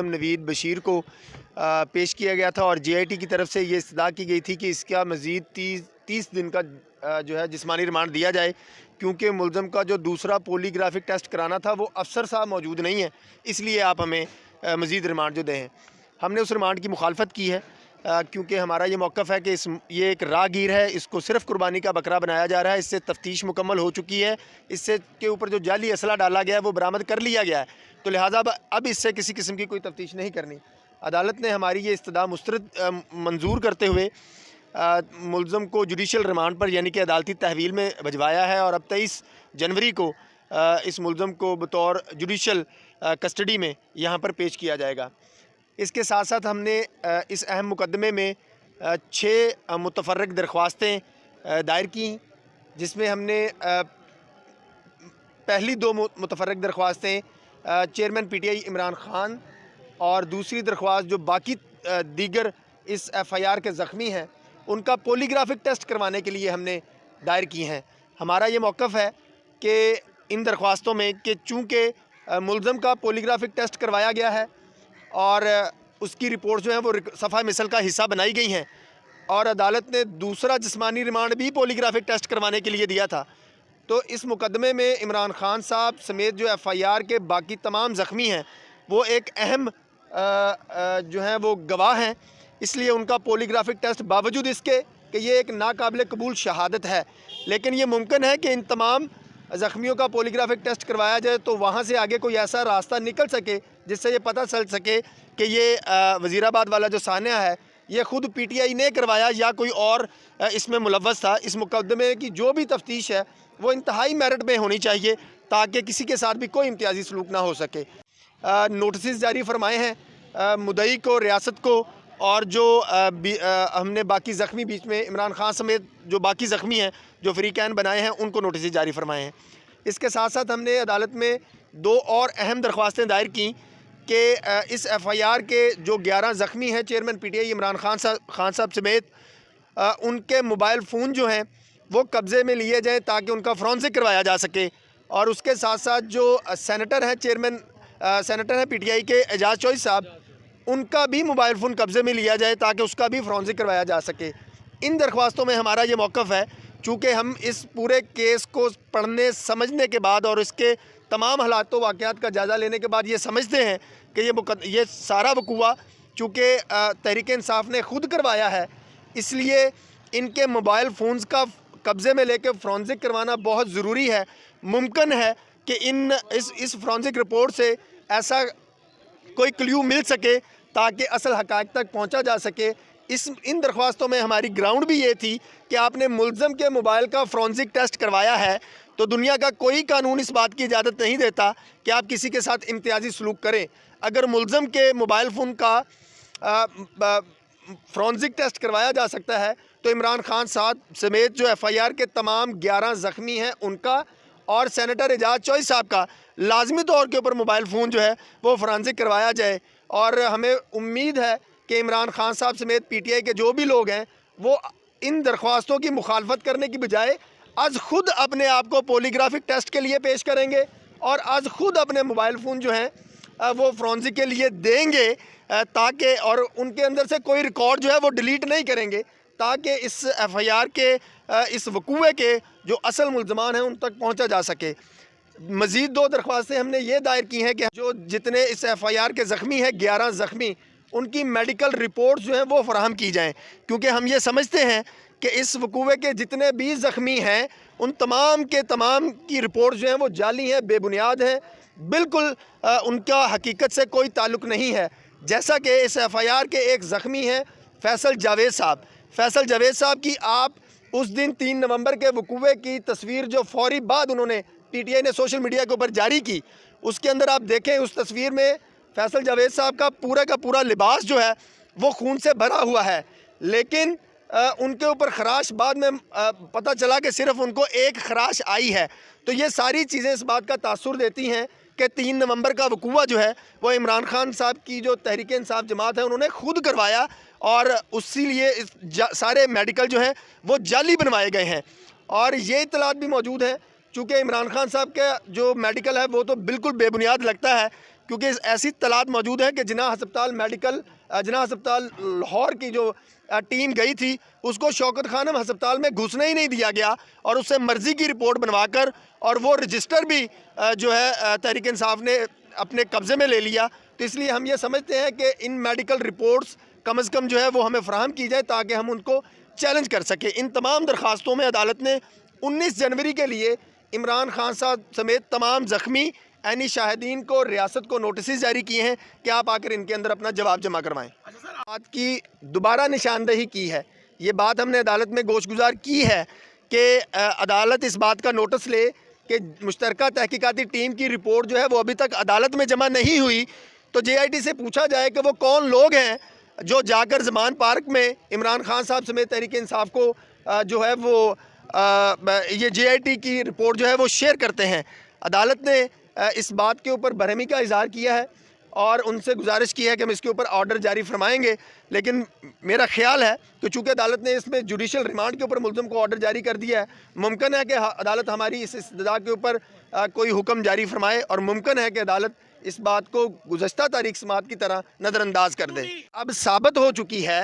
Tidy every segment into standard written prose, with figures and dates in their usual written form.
नवीद बशीर को पेश किया गया था और JIT की तरफ से ये इस्तदा की गई थी कि इसका मज़ीद 30 दिन का जो है जिस्मानी रिमांड दिया जाए, क्योंकि मुलज़म का जो दूसरा पोलीग्राफिक टेस्ट कराना था वो अफसर साहब मौजूद नहीं है, इसलिए आप हमें मज़ीद रिमांड जो दें। हमने उस रिमांड की मुखालफत की है क्योंकि हमारा ये मौक़िफ़ है कि ये एक राहगीर है, इसको सिर्फ़ कुर्बानी का बकरा बनाया जा रहा है। इससे तफ्तीश मुकम्मल हो चुकी है, इससे के ऊपर जो जाली असला डाला गया है वो बरामद कर लिया गया है, तो लिहाजा अब इससे किसी किस्म की कोई तफ्तीश नहीं करनी। अदालत ने हमारी ये इस्तदा मुस्तरद मंजूर करते हुए मुलज़म को जुडिशल रिमांड पर यानी कि अदालती तहवील में भिजवाया है और अब 23 जनवरी को इस मुलज़म को बतौर जुडिशल कस्टडी में यहाँ पर पेश किया जाएगा। इसके साथ साथ हमने इस अहम मुकदमे में 6 मुतफर्रिक दरख्वास्तें दायर की, जिसमें हमने पहली 2 मुतफर्रिक दरख्वास्तें चेयरमैन PTI इमरान ख़ान और दूसरी दरख्वास्त जो बाकी दीगर इस FIR के ज़ख्मी हैं उनका पोलीग्राफिक टेस्ट करवाने के लिए हमने दायर की हैं। हमारा ये मौक़िफ़ है कि इन दरख्वास्तों में कि चूँकि मुलज़म का पोलीग्राफिक टेस्ट करवाया गया है और उसकी रिपोर्ट जो है वो सफ़ा मिसल का हिस्सा बनाई गई हैं और अदालत ने दूसरा जिस्मानी रिमांड भी पोलीग्राफिक टेस्ट करवाने के लिए दिया था, तो इस मुकदमे में इमरान ख़ान साहब समेत जो FIR के बाकी तमाम ज़ख्मी हैं वो एक अहम जो हैं वो गवाह हैं, इसलिए उनका पोलीग्राफिक टेस्ट बावजूद इसके कि ये एक नाकाबिल कबूल शहादत है, लेकिन ये मुमकिन है कि इन तमाम ज़ख्मियों का पोलीग्राफिक टेस्ट करवाया जाए तो वहाँ से आगे कोई ऐसा रास्ता निकल सके जिससे ये पता चल सके कि ये वज़ीराबाद वाला जो सान्या है ये ख़ुद PTI ने करवाया या कोई और इसमें मुलव्वस था। इस मुकदमे की जो भी तफ्तीश है वो इंतहाई मेरिट में होनी चाहिए ताकि किसी के साथ भी कोई इम्तियाजी सलूक ना हो सके। नोटिस जारी फरमाए हैं मुद्दई को, रियासत को और जो हमने बाकी ज़ख्मी बीच में इमरान ख़ान समेत जो बाकी ज़ख्मी हैं जो फ़रीक़ैन बनाए हैं उनको नोटिस जारी फरमाए हैं। इसके साथ साथ हमने अदालत में 2 और अहम दरख्वास्तें दायर की कि इस FIR के जो 11 ज़ख्मी हैं चेयरमैन PTI इमरान ख़ान साहब समेत उनके मोबाइल फ़ोन जो हैं वो कब्ज़े में लिए जाएँ ताकि उनका फ़ॉरेंसिक करवाया जा सके, और उसके साथ साथ जो सेनेटर हैं सेनेटर हैं PTI के एजाज़ चोइस साहब उनका भी मोबाइल फ़ोन कब्ज़े में लिया जाए ताकि उसका भी फ़ॉरेंसिक करवाया जा सके। इन दरख्वास्तों में हमारा ये मौक़िफ़ है, चूँकि हम इस पूरे केस को पढ़ने समझने के बाद और इसके तमाम हालात व वाक़यात का जायज़ा लेने के बाद ये समझते हैं कि ये सारा वक़ूआ चूँकि तहरीक इंसाफ ने ख़ुद करवाया है, इसलिए इनके मोबाइल फ़ोन्स का कब्ज़े में लेकर फ़ॉरेंसिक करवाना बहुत ज़रूरी है। मुमकिन है कि इस फ़ॉरेंसिक रिपोर्ट से ऐसा कोई क्ल्यू मिल सके ताकि असल हक़ाइक़ तक पहुँचा जा सके। इन दरख्वास्तों में हमारी ग्राउंड भी ये थी कि आपने मुलज़म के मोबाइल का फ़ॉरेंसिक टेस्ट करवाया है तो दुनिया का कोई कानून इस बात की इजाज़त नहीं देता कि आप किसी के साथ इम्तियाजी सलूक करें। अगर मुलज़म के मोबाइल फ़ोन का फ़ॉरेंसिक टेस्ट करवाया जा सकता है तो इमरान ख़ान साहब समेत जो FIR के तमाम 11 ज़ख्मी हैं उनका और सेनेटर एजाज़ चोइस साहब का लाजमी तौर के ऊपर मोबाइल फ़ोन जो है वो फ़ॉरेंसिक करवाया जाए। और हमें उम्मीद है कि इमरान ख़ान साहब समेत PTI के जो भी लोग हैं वो इन दरख्वास्तों की मुखालफत करने की बजाय आज ख़ुद अपने आप को पोलीग्राफिक टेस्ट के लिए पेश करेंगे और आज ख़ुद अपने मोबाइल फ़ोन जो हैं वो फ़ॉरेंसिक के लिए देंगे ताकि और उनके अंदर से कोई रिकॉर्ड जो है वो डिलीट नहीं करेंगे ताकि इस FIR के इस वक़ूए के जो असल मुल्ज़मान हैं उन तक पहुँचा जा सके। मज़ीद 2 दरख्वास्तें हमने ये दायर की हैं कि जो जितने इस FIR के ज़ख्मी हैं 11 ज़ख्मी उनकी मेडिकल रिपोर्ट्स जो हैं वो फराहम की जाएँ, क्योंकि हम ये समझते हैं कि इस वक़ूए के जितने भी ज़ख्मी हैं उन तमाम के तमाम की रिपोर्ट्स जो हैं वो जाली हैं, बेबुनियाद हैं, बिल्कुल उनका हकीकत से कोई ताल्लुक़ नहीं है। जैसा कि इस FIR के एक ज़ख्मी हैं फैसल जावेद साहब की आप उस दिन 3 नवंबर के वक़ूए की तस्वीर जो फ़ौरी बाद उन्होंने PTI ने सोशल मीडिया के ऊपर जारी की, उसके अंदर आप देखें उस तस्वीर में फैसल जावेद साहब का पूरा लिबास जो है वो खून से भरा हुआ है, लेकिन उनके ऊपर खराश बाद में पता चला कि सिर्फ़ उनको एक खराश आई है। तो ये सारी चीज़ें इस बात का तासुर देती हैं कि 3 नवंबर का वक़ूआ जो है वो इमरान ख़ान साहब की जो तहरीक इंसाफ जमात है उन्होंने ख़ुद करवाया और उसी लिए सारे मेडिकल जो हैं वो जाली बनवाए गए हैं। और ये इत्तलात भी मौजूद हैं चूँकि इमरान ख़ान साहब का जो मेडिकल है वो तो बिल्कुल बेबुनियाद लगता है, کیونکہ ایسی اطلاعات موجود ہیں کہ جناح ہسپتال لاہور کی جو ٹیم گئی تھی اس کو شوکت خانم ہسپتال میں گھسنے ہی نہیں دیا گیا اور اس سے مرضی کی رپورٹ بنوا کر اور وہ رجسٹر بھی جو ہے تحریک انصاف نے اپنے قبضے میں لے لیا. تو اس لیے ہم یہ سمجھتے ہیں کہ ان میڈیکل رپورٹس کم از کم جو ہے وہ ہمیں فراہم کی جائے تاکہ ہم ان کو چیلنج کر سکیں. ان تمام درخواستوں میں عدالت نے 19 جنوری کے لیے عمران خان صاحب سمیت تمام زخمی عینی شاہدین کو ریاست کو نوٹسز جاری کیے ہیں کہ آپ آ کر ان کے اندر اپنا جواب جمع کروائیں. بات کی دوبارہ نشاندہی کی ہے, یہ بات ہم نے عدالت میں گوش گزار کی ہے کہ عدالت اس بات کا نوٹس لے کہ مشترکہ تحقیقاتی ٹیم کی رپورٹ جو ہے وہ ابھی تک عدالت میں جمع نہیں ہوئی, تو جے آئی ٹی سے پوچھا جائے کہ وہ کون لوگ ہیں جو جا کر زمان پارک میں عمران خان صاحب سمیت تحریک انصاف کو جو ہے وہ یہ جے آئی ٹی کی رپورٹ جو ہے وہ شیئر کرتے ہیں. عدالت نے اس بات کے اوپر برہمی کا اظہار کیا ہے اور ان سے گزارش کی ہے کہ ہم اس کے اوپر آرڈر جاری فرمائیں گے, لیکن میرا خیال ہے کہ چونکہ عدالت نے اس میں جوڈیشل ریمانڈ کے اوپر ملزم کو آرڈر جاری کر دیا ہے, ممکن ہے کہ عدالت ہماری اس استدعا کے اوپر کوئی حکم جاری فرمائے اور ممکن ہے کہ عدالت اس بات کو گزشتہ تاریخ سماعت کی طرح نظر انداز کر دے. اب ثابت ہو چکی ہے,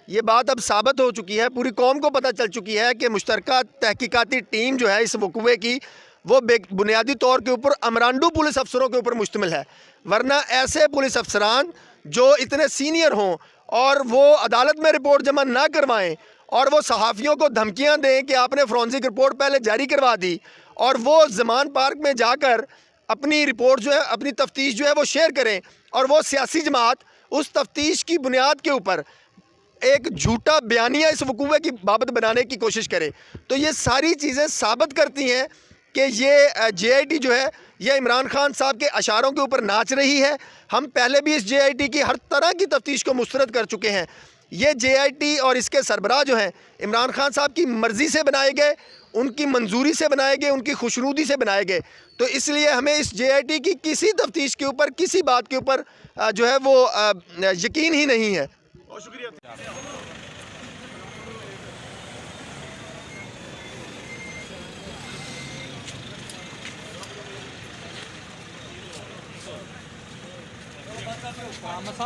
یہ بات اب ثابت ہو چکی ہے, پوری قوم کو پتہ چل چکی ہے کہ مشترکہ تحقیقاتی ٹیم جو ہے اس وقوعے کی وہ بنیادی طور کے اوپر امرانڈو پولیس افسروں کے اوپر مشتمل ہے. ورنہ ایسے پولیس افسران جو اتنے سینئر ہوں اور وہ عدالت میں رپورٹ جمع نہ کروائیں اور وہ صحافیوں کو دھمکیاں دیں کہ آپ نے فورنزک رپورٹ پہلے جاری کروا دی اور وہ زمان پارک میں جا کر اپنی رپورٹ جو ہے اپنی تفتیش جو ہے وہ شیئر کریں اور وہ سیاسی جماعت اس تفتیش کی بنیاد کے اوپر ایک جھوٹا بیانیہ اس وقوعے کی بابت بنانے کی کوشش کرے, تو یہ ساری چیزیں ثابت کرتی ہیں کہ یہ جے آئی ٹی جو ہے یہ عمران خان صاحب کے اشاروں کے اوپر ناچ رہی ہے. ہم پہلے بھی اس جے آئی ٹی کی ہر طرح کی تفتیش کو مسترد کر چکے ہیں. یہ جے آئی ٹی اور اس کے سربراہ جو ہیں عمران خان صاحب کی مرضی سے بنائے گئے, ان کی منظوری سے بنائے گئے, ان کی خوشنودی سے بنائے گئے. تو اس لیے ہمیں اس جے آئی ٹی کی کسی تفتیش کے اوپر کسی بات کے اوپر جو ہے وہ یقین ہی نہیں ہے. بہت شکریہ.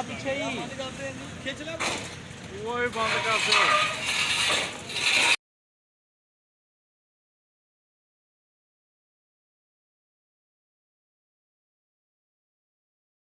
پیچھے ہی کھینچ لے وہ بند کر دو.